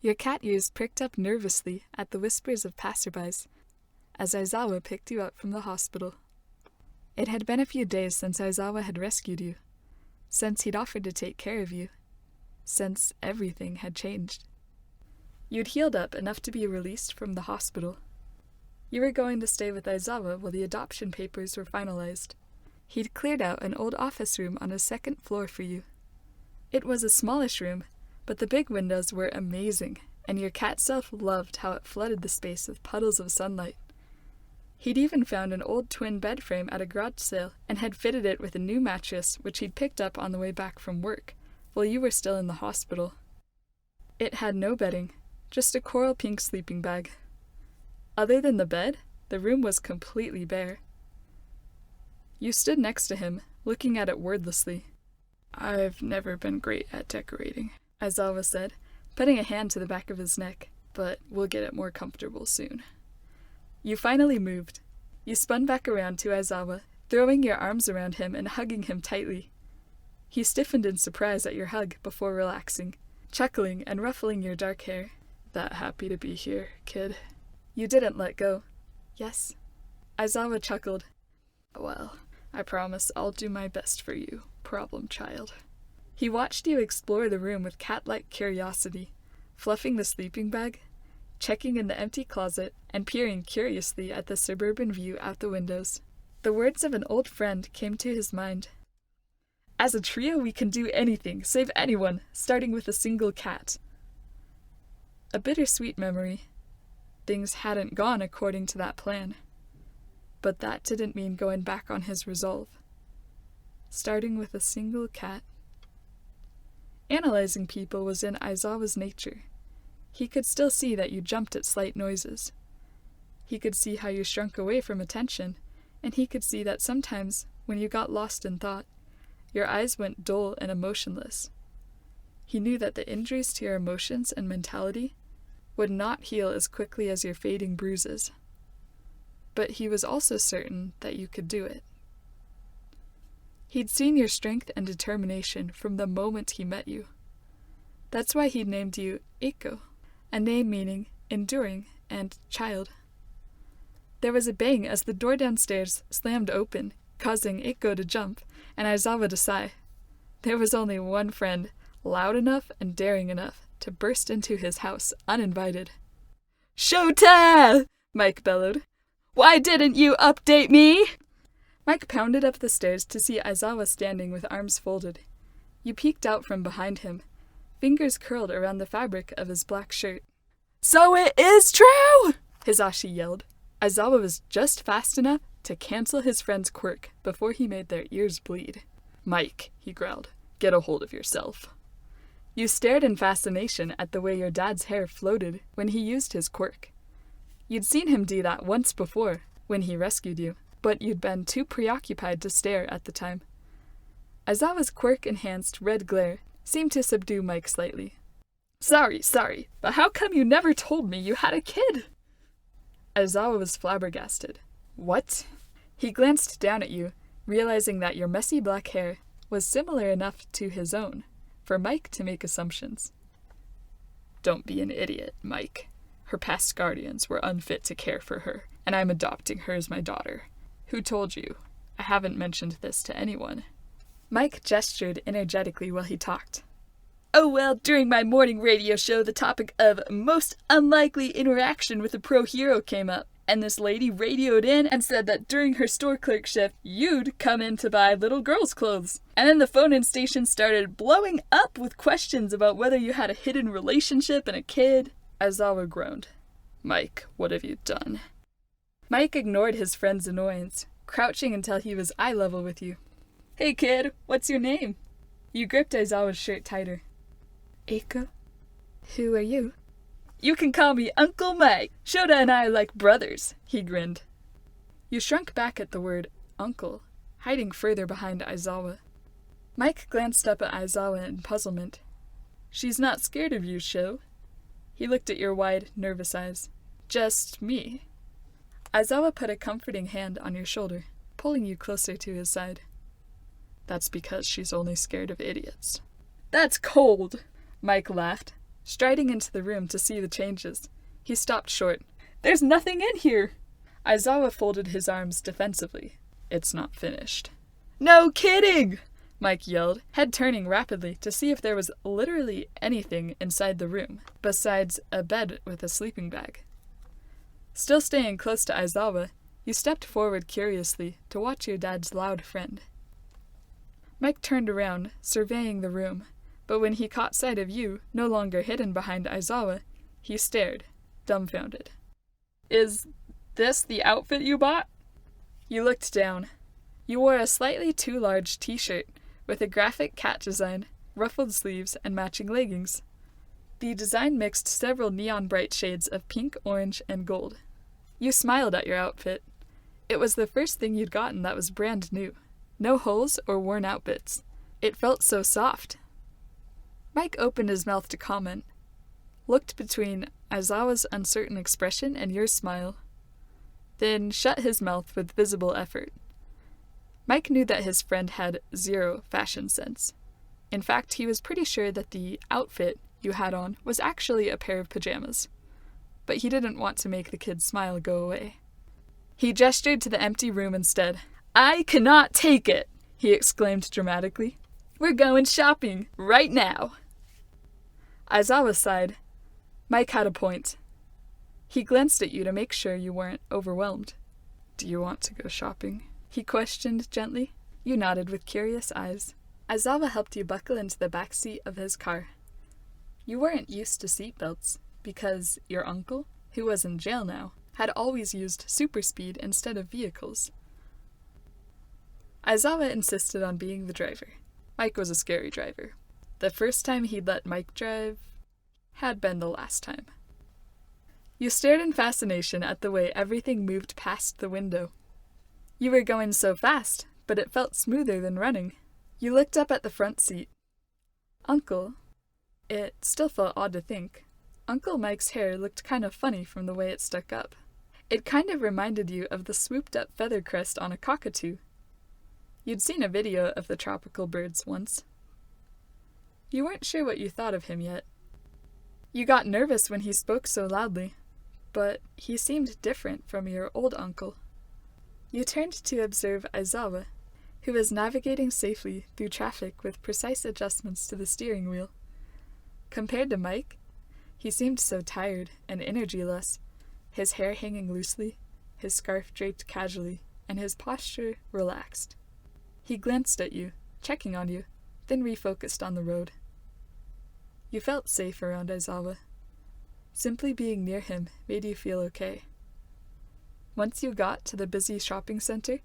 Your cat ears pricked up nervously at the whispers of passerbys as Aizawa picked you up from the hospital. It had been a few days since Aizawa had rescued you, since he'd offered to take care of you, since everything had changed. You'd healed up enough to be released from the hospital. You were going to stay with Aizawa while the adoption papers were finalized. He'd cleared out an old office room on his second floor for you. It was a smallish room, but the big windows were amazing, and your cat self loved how it flooded the space with puddles of sunlight. He'd even found an old twin bed frame at a garage sale and had fitted it with a new mattress which he'd picked up on the way back from work, while you were still in the hospital. It had no bedding, just a coral pink sleeping bag. Other than the bed, the room was completely bare. You stood next to him, looking at it wordlessly. "I've never been great at decorating," Aizawa said, putting a hand to the back of his neck, "but we'll get it more comfortable soon." You finally moved. You spun back around to Aizawa, throwing your arms around him and hugging him tightly. He stiffened in surprise at your hug before relaxing, chuckling and ruffling your dark hair. "That happy to be here, kid?" You didn't let go. "Yes." Aizawa chuckled. "Well, I promise I'll do my best for you, problem child." He watched you explore the room with cat-like curiosity, fluffing the sleeping bag, checking in the empty closet, and peering curiously at the suburban view out the windows. The words of an old friend came to his mind. "As a trio, we can do anything, save anyone, starting with a single cat." A bittersweet memory. Things hadn't gone according to that plan. But that didn't mean going back on his resolve. Starting with a single cat. Analyzing people was in Aizawa's nature. He could still see that you jumped at slight noises. He could see how you shrunk away from attention, and he could see that sometimes, when you got lost in thought, your eyes went dull and emotionless. He knew that the injuries to your emotions and mentality would not heal as quickly as your fading bruises. But he was also certain that you could do it. He'd seen your strength and determination from the moment he met you. That's why he'd named you Eiko, a name meaning enduring and child. There was a bang as the door downstairs slammed open, causing Eiko to jump and Aizawa to sigh. There was only one friend, loud enough and daring enough to burst into his house uninvited. "Showtime!" Mike bellowed. "Why didn't you update me?" Mike pounded up the stairs to see Aizawa standing with arms folded. You peeked out from behind him, fingers curled around the fabric of his black shirt. "So it is true!" Hisashi yelled. Aizawa was just fast enough to cancel his friend's quirk before he made their ears bleed. "Mike," he growled, "get a hold of yourself." You stared in fascination at the way your dad's hair floated when he used his quirk. You'd seen him do that once before, when he rescued you, but you'd been too preoccupied to stare at the time. Aizawa's quirk-enhanced red glare seemed to subdue Mike slightly. Sorry, but how come you never told me you had a kid?" Aizawa was flabbergasted. "What?" He glanced down at you, realizing that your messy black hair was similar enough to his own for Mike to make assumptions. "Don't be an idiot, Mike. Her past guardians were unfit to care for her, and I'm adopting her as my daughter. Who told you? I haven't mentioned this to anyone." Mike gestured energetically while he talked. "Oh well, during my morning radio show, the topic of most unlikely interaction with a pro hero came up, and this lady radioed in and said that during her store clerk shift, you'd come in to buy little girls' clothes. And then the phone-in station started blowing up with questions about whether you had a hidden relationship and a kid." Aizawa groaned. "Mike, what have you done?" Mike ignored his friend's annoyance, crouching until he was eye level with you. "Hey kid, what's your name?" You gripped Aizawa's shirt tighter. "Eiko? Who are you?" "You can call me Uncle Mike. Shota and I are like brothers," he grinned. You shrunk back at the word uncle, hiding further behind Aizawa. Mike glanced up at Aizawa in puzzlement. "She's not scared of you, Sho." He looked at your wide, nervous eyes. "Just me." Aizawa put a comforting hand on your shoulder, pulling you closer to his side. "That's because she's only scared of idiots." "That's cold," Mike laughed. Striding into the room to see the changes, he stopped short. "There's nothing in here!" Aizawa folded his arms defensively. "It's not finished." "No kidding!" Mike yelled, head turning rapidly to see if there was literally anything inside the room, besides a bed with a sleeping bag. Still staying close to Aizawa, you stepped forward curiously to watch your dad's loud friend. Mike turned around, surveying the room, but when he caught sight of you, no longer hidden behind Aizawa, he stared, dumbfounded. "Is this the outfit you bought?" You looked down. You wore a slightly too large t-shirt with a graphic cat design, ruffled sleeves, and matching leggings. The design mixed several neon bright shades of pink, orange, and gold. You smiled at your outfit. It was the first thing you'd gotten that was brand new. No holes or worn out bits. It felt so soft. Mike opened his mouth to comment, looked between Aizawa's uncertain expression and your smile, then shut his mouth with visible effort. Mike knew that his friend had zero fashion sense. In fact, he was pretty sure that the outfit you had on was actually a pair of pajamas. But he didn't want to make the kid's smile go away. He gestured to the empty room instead. "I cannot take it!" he exclaimed dramatically. "We're going shopping right now!" Aizawa sighed. Mike had a point. He glanced at you to make sure you weren't overwhelmed. "Do you want to go shopping?" he questioned gently. You nodded with curious eyes. Aizawa helped you buckle into the back seat of his car. You weren't used to seatbelts because your uncle, who was in jail now, had always used super speed instead of vehicles. Aizawa insisted on being the driver. Mike was a scary driver. The first time he'd let Mike drive had been the last time. You stared in fascination at the way everything moved past the window. You were going so fast, but it felt smoother than running. You looked up at the front seat. Uncle, it still felt odd to think, Uncle Mike's hair looked kind of funny from the way it stuck up. It kind of reminded you of the swooped-up feather crest on a cockatoo. You'd seen a video of the tropical birds once. You weren't sure what you thought of him yet. You got nervous when he spoke so loudly, but he seemed different from your old uncle. You turned to observe Aizawa, who was navigating safely through traffic with precise adjustments to the steering wheel. Compared to Mike, he seemed so tired and energyless, his hair hanging loosely, his scarf draped casually, and his posture relaxed. He glanced at you, checking on you, then refocused on the road. You felt safe around Aizawa. Simply being near him made you feel okay. Once you got to the busy shopping center,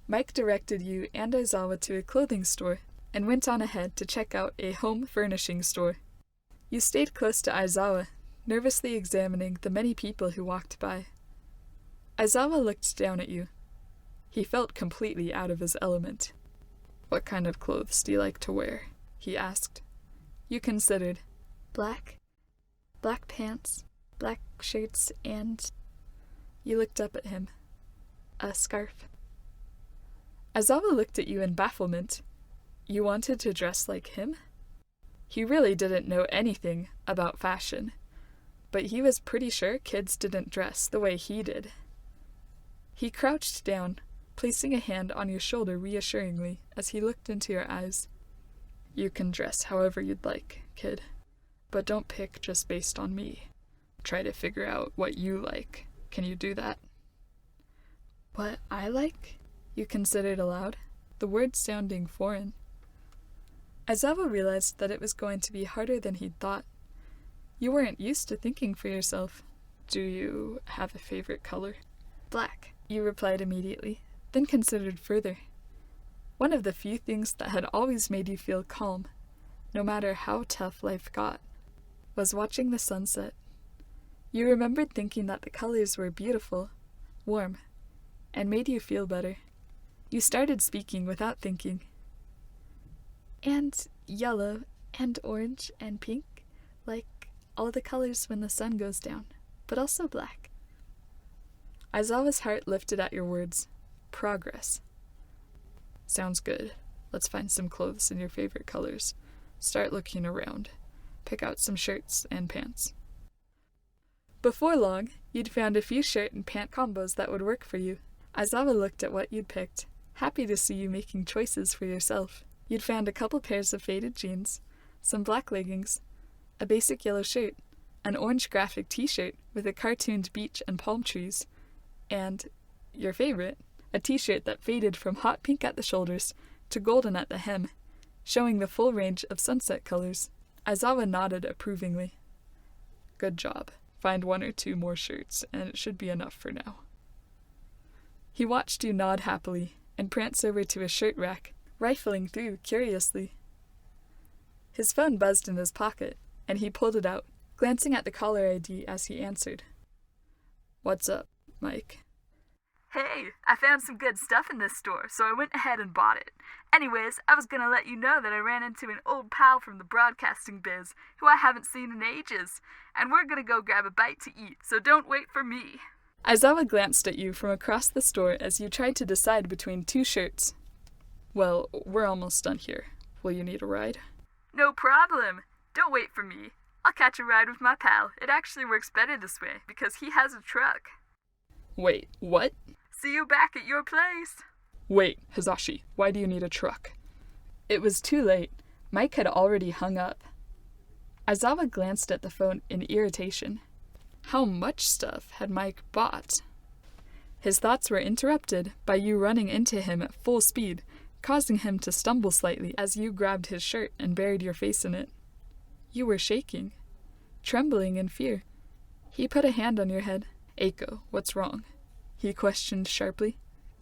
Mike directed you and Aizawa to a clothing store and went on ahead to check out a home furnishing store. You stayed close to Aizawa, nervously examining the many people who walked by. Aizawa looked down at you. He felt completely out of his element. "What kind of clothes do you like to wear?" he asked. You considered. Black pants, black shirts, and... You looked up at him. A scarf. Aizawa looked at you in bafflement. You wanted to dress like him? He really didn't know anything about fashion, but he was pretty sure kids didn't dress the way he did. He crouched down, placing a hand on your shoulder reassuringly as he looked into your eyes. "You can dress however you'd like, kid, but don't pick just based on me. Try to figure out what you like. Can you do that?" "What I like?" you considered aloud, the words sounding foreign. Aizawa realized that it was going to be harder than he'd thought. You weren't used to thinking for yourself. "Do you have a favorite color?" "Black," you replied immediately, then considered further. One of the few things that had always made you feel calm, no matter how tough life got, was watching the sunset. You remembered thinking that the colors were beautiful, warm, and made you feel better. You started speaking without thinking. "And yellow, and orange, and pink, like all the colors when the sun goes down, but also black." Aizawa's heart lifted at your words. Progress. "Sounds good. Let's find some clothes in your favorite colors. Start looking around. pick out some shirts and pants. Before long, you'd found a few shirt and pant combos that would work for you. Aizawa looked at what you'd picked, happy to see you making choices for yourself. You'd found a couple pairs of faded jeans, some black leggings, a basic yellow shirt, an orange graphic t-shirt with a cartooned beach and palm trees, and, your favorite, a t-shirt that faded from hot pink at the shoulders to golden at the hem, showing the full range of sunset colors. Aizawa nodded approvingly. Good job. Find 1 or 2 more shirts, and it should be enough for now. He watched you nod happily and prance over to a shirt rack, rifling through curiously. His phone buzzed in his pocket, and he pulled it out, glancing at the caller ID as he answered. What's up, Mike? Hey, I found some good stuff in this store, so I went ahead and bought it. Anyways, I was gonna let you know that I ran into an old pal from the broadcasting biz, who I haven't seen in ages, and we're gonna go grab a bite to eat, so don't wait for me. Aizawa glanced at you from across the store as you tried to decide between 2 shirts. Well, we're almost done here. Will you need a ride? No problem. Don't wait for me. I'll catch a ride with my pal. It actually works better this way, because he has a truck. Wait, what? See you back at your place. Wait, Hizashi, why do you need a truck? It was too late. Mike had already hung up. Aizawa glanced at the phone in irritation. How much stuff had Mike bought? His thoughts were interrupted by you running into him at full speed, causing him to stumble slightly as you grabbed his shirt and buried your face in it. You were shaking, trembling in fear. He put a hand on your head. Eiko, what's wrong? He questioned sharply.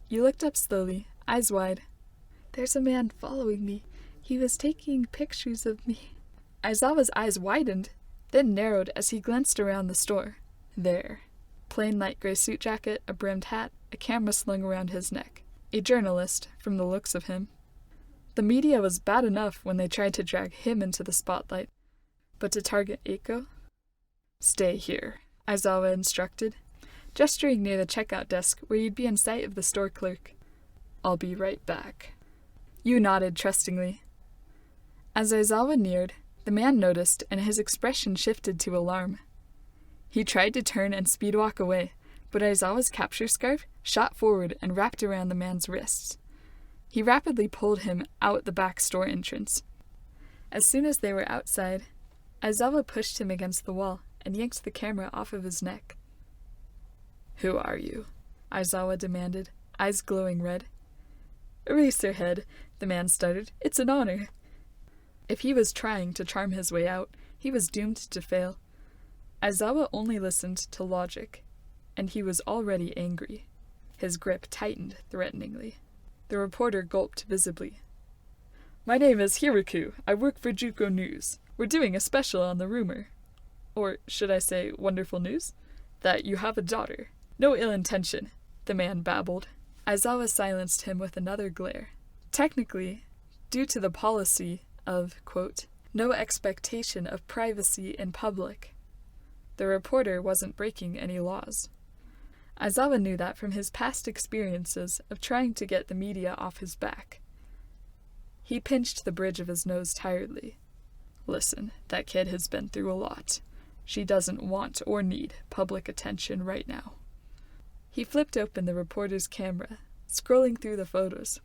You looked up slowly, eyes wide. There's a man following me. He was taking pictures of me. Aizawa's eyes widened, then narrowed as he glanced around the store. There. Plain light gray suit jacket, a brimmed hat, a camera slung around his neck. A journalist, from the looks of him. The media was bad enough when they tried to drag him into the spotlight. But to target Eiko? Stay here, Aizawa instructed, gesturing near the checkout desk where you'd be in sight of the store clerk. I'll be right back. You nodded trustingly. As Aizawa neared, the man noticed and his expression shifted to alarm. He tried to turn and speed walk away, but Aizawa's capture scarf shot forward and wrapped around the man's wrists. He rapidly pulled him out the back store entrance. As soon as they were outside, Aizawa pushed him against the wall and yanked the camera off of his neck. Who are you? Aizawa demanded, eyes glowing red. Eraserhead, the man stuttered. It's an honor. If he was trying to charm his way out, he was doomed to fail. Aizawa only listened to logic, and he was already angry. His grip tightened threateningly. The reporter gulped visibly. My name is Hiraku. I work for Juko News. We're doing a special on the rumor. Or should I say wonderful news? That you have a daughter. No ill intention, the man babbled. Aizawa silenced him with another glare. Technically, due to the policy of, quote, no expectation of privacy in public, the reporter wasn't breaking any laws. Aizawa knew that from his past experiences of trying to get the media off his back. He pinched the bridge of his nose tiredly. Listen, that kid has been through a lot. She doesn't want or need public attention right now. He flipped open the reporter's camera, scrolling through the photos.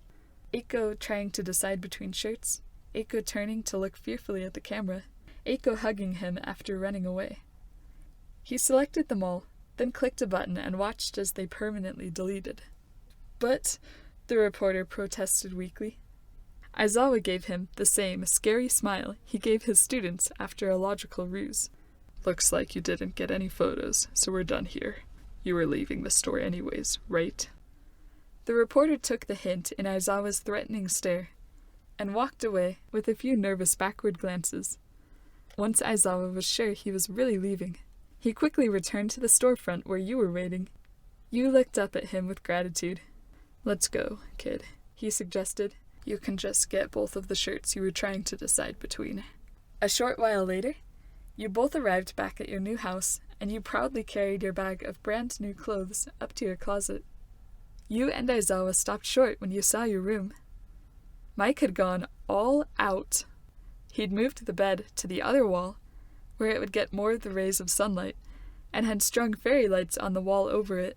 Eiko trying to decide between shirts, Eiko turning to look fearfully at the camera, Eiko hugging him after running away. He selected them all, then clicked a button and watched as they permanently deleted. But, the reporter protested weakly. Aizawa gave him the same scary smile he gave his students after a logical ruse. Looks like you didn't get any photos, so we're done here. You were leaving the store anyways, right? The reporter took the hint in Aizawa's threatening stare, and walked away with a few nervous backward glances. Once Aizawa was sure he was really leaving, he quickly returned to the storefront where you were waiting. You looked up at him with gratitude. Let's go, kid, he suggested. You can just get both of the shirts you were trying to decide between. A short while later, you both arrived back at your new house, and you proudly carried your bag of brand new clothes up to your closet. You and Aizawa stopped short when you saw your room. Mike had gone all out. He'd moved the bed to the other wall, where it would get more of the rays of sunlight, and had strung fairy lights on the wall over it.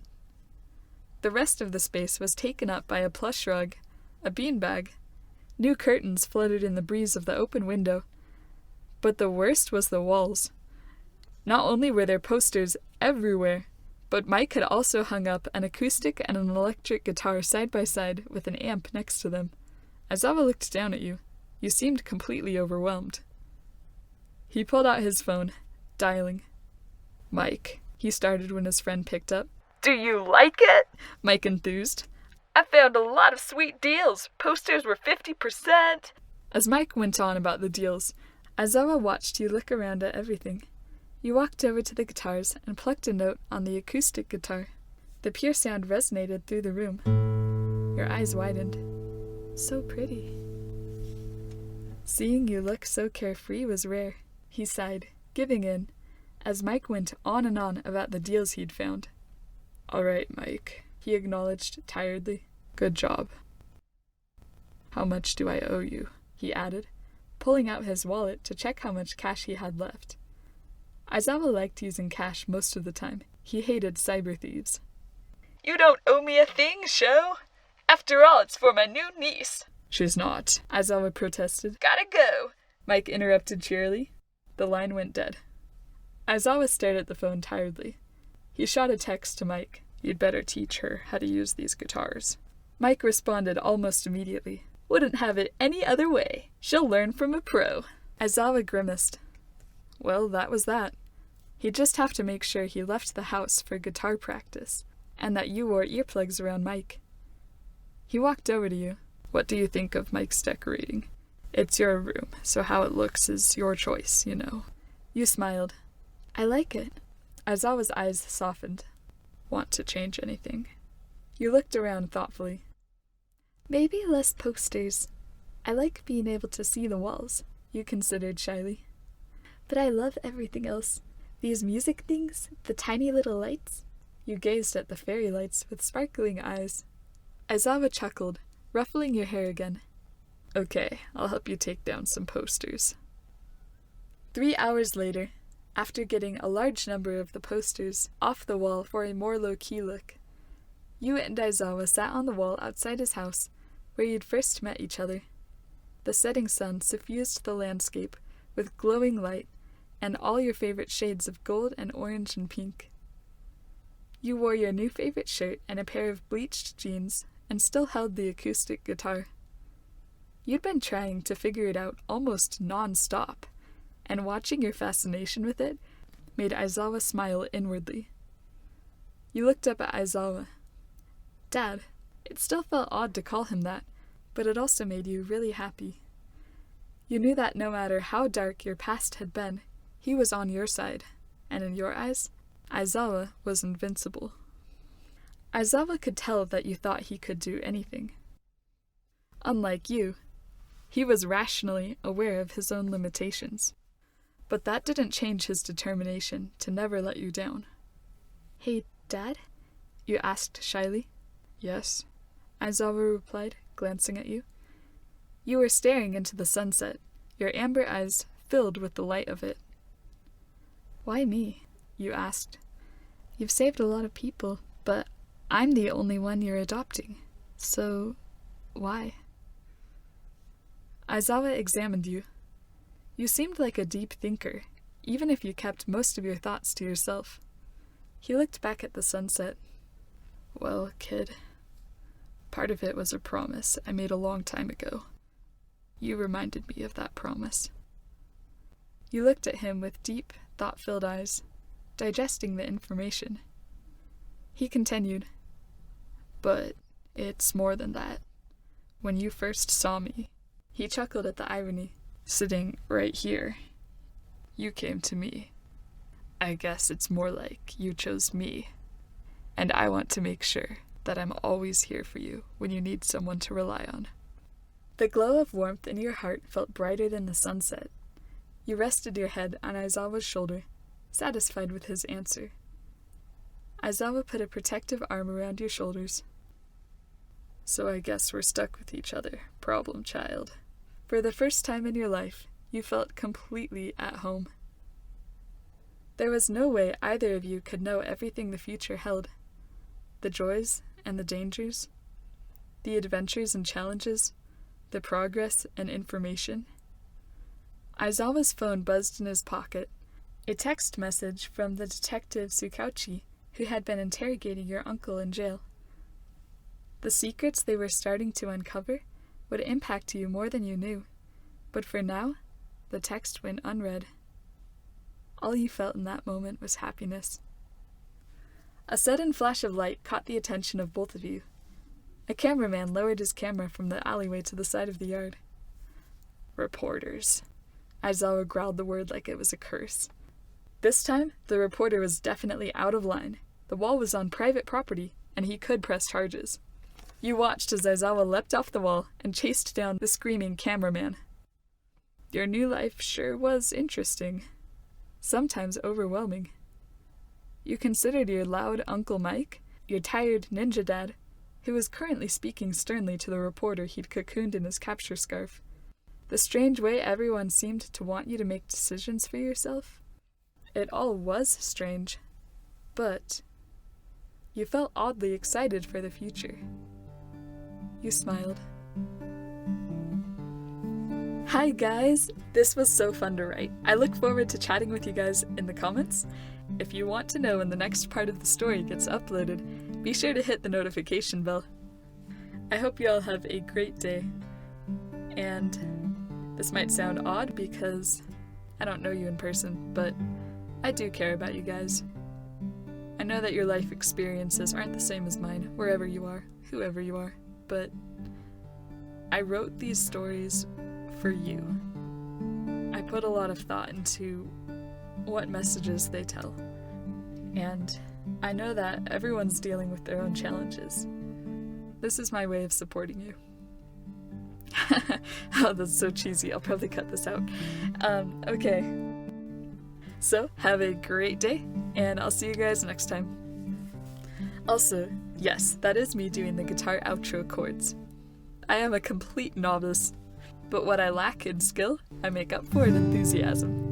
The rest of the space was taken up by a plush rug, a beanbag. New curtains fluttered in the breeze of the open window. But the worst was the walls. Not only were there posters everywhere, but Mike had also hung up an acoustic and an electric guitar side by side with an amp next to them. Aizawa looked down at you. You seemed completely overwhelmed. He pulled out his phone, dialing. Mike, he started when his friend picked up. Do you like it? Mike enthused. I found a lot of sweet deals. Posters were 50%. As Mike went on about the deals, Aizawa watched you look around at everything. You walked over to the guitars and plucked a note on the acoustic guitar. The pure sound resonated through the room. Your eyes widened. So pretty. Seeing you look so carefree was rare, he sighed, giving in, as Mike went on and on about the deals he'd found. All right, Mike, he acknowledged tiredly. Good job. How much do I owe you? He added, pulling out his wallet to check how much cash he had left. Aizawa liked using cash most of the time. He hated cyber thieves. You don't owe me a thing, Sho. After all, it's for my new niece. She's not, Aizawa protested. Gotta go, Mike interrupted cheerily. The line went dead. Aizawa stared at the phone tiredly. He shot a text to Mike. You'd better teach her how to use these guitars. Mike responded almost immediately. Wouldn't have it any other way. She'll learn from a pro. Aizawa grimaced. Well, that was that. He'd just have to make sure he left the house for guitar practice, and that you wore earplugs around Mike. He walked over to you. What do you think of Mike's decorating? It's your room, so how it looks is your choice, you know. You smiled. I like it. Aizawa's eyes softened. Want to change anything? You looked around thoughtfully. Maybe less posters. I like being able to see the walls, you considered shyly. But I love everything else. These music things, the tiny little lights. You gazed at the fairy lights with sparkling eyes. Aizawa chuckled, ruffling your hair again. Okay, I'll help you take down some posters. 3 hours later, after getting a large number of the posters off the wall for a more low-key look, you and Aizawa sat on the wall outside his house, where you'd first met each other. The setting sun suffused the landscape with glowing light and all your favorite shades of gold and orange and pink. You wore your new favorite shirt and a pair of bleached jeans and still held the acoustic guitar. You'd been trying to figure it out almost non-stop, and watching your fascination with it made Aizawa smile inwardly. You looked up at Aizawa. Dad. It still felt odd to call him that, but it also made you really happy. You knew that no matter how dark your past had been, he was on your side, and in your eyes, Aizawa was invincible. Aizawa could tell that you thought he could do anything. Unlike you, he was rationally aware of his own limitations, but that didn't change his determination to never let you down. Hey, Dad? You asked shyly. Yes, Aizawa replied, glancing at you. You were staring into the sunset, your amber eyes filled with the light of it. Why me? You asked. You've saved a lot of people, but I'm the only one you're adopting. So, why? Aizawa examined you. You seemed like a deep thinker, even if you kept most of your thoughts to yourself. He looked back at the sunset. Well, kid, part of it was a promise I made a long time ago. You reminded me of that promise. You looked at him with deep, thought-filled eyes, digesting the information. He continued, but it's more than that. When you first saw me, he chuckled at the irony, sitting right here. You came to me. I guess it's more like you chose me. And I want to make sure that I'm always here for you when you need someone to rely on. The glow of warmth in your heart felt brighter than the sunset. You rested your head on Aizawa's shoulder, satisfied with his answer. Aizawa put a protective arm around your shoulders. So I guess we're stuck with each other, problem child. For the first time in your life, you felt completely at home. There was no way either of you could know everything the future held. The joys and the dangers, the adventures and challenges, the progress and information. Aizawa's phone buzzed in his pocket. A text message from the detective Tsukauchi, who had been interrogating your uncle in jail. The secrets they were starting to uncover would impact you more than you knew, but for now, the text went unread. All you felt in that moment was happiness. A sudden flash of light caught the attention of both of you. A cameraman lowered his camera from the alleyway to the side of the yard. Reporters. Aizawa growled the word like it was a curse. This time, the reporter was definitely out of line. The wall was on private property, and he could press charges. You watched as Aizawa leapt off the wall and chased down the screaming cameraman. Your new life sure was interesting. Sometimes overwhelming. You considered your loud Uncle Mike, your tired ninja dad, who was currently speaking sternly to the reporter he'd cocooned in his capture scarf. The strange way everyone seemed to want you to make decisions for yourself. It all was strange, but you felt oddly excited for the future. You smiled. Hi guys! This was so fun to write. I look forward to chatting with you guys in the comments. If you want to know when the next part of the story gets uploaded, be sure to hit the notification bell. I hope you all have a great day. And this might sound odd because I don't know you in person, but I do care about you guys. I know that your life experiences aren't the same as mine, wherever you are, whoever you are, but I wrote these stories for you. I put a lot of thought into what messages they tell, and I know that everyone's dealing with their own challenges. This is my way of supporting you. Oh, that's so cheesy. I'll probably cut this out. Okay. So, have a great day, and I'll see you guys next time. Also, yes, that is me doing the guitar outro chords. I am a complete novice, but what I lack in skill, I make up for in enthusiasm.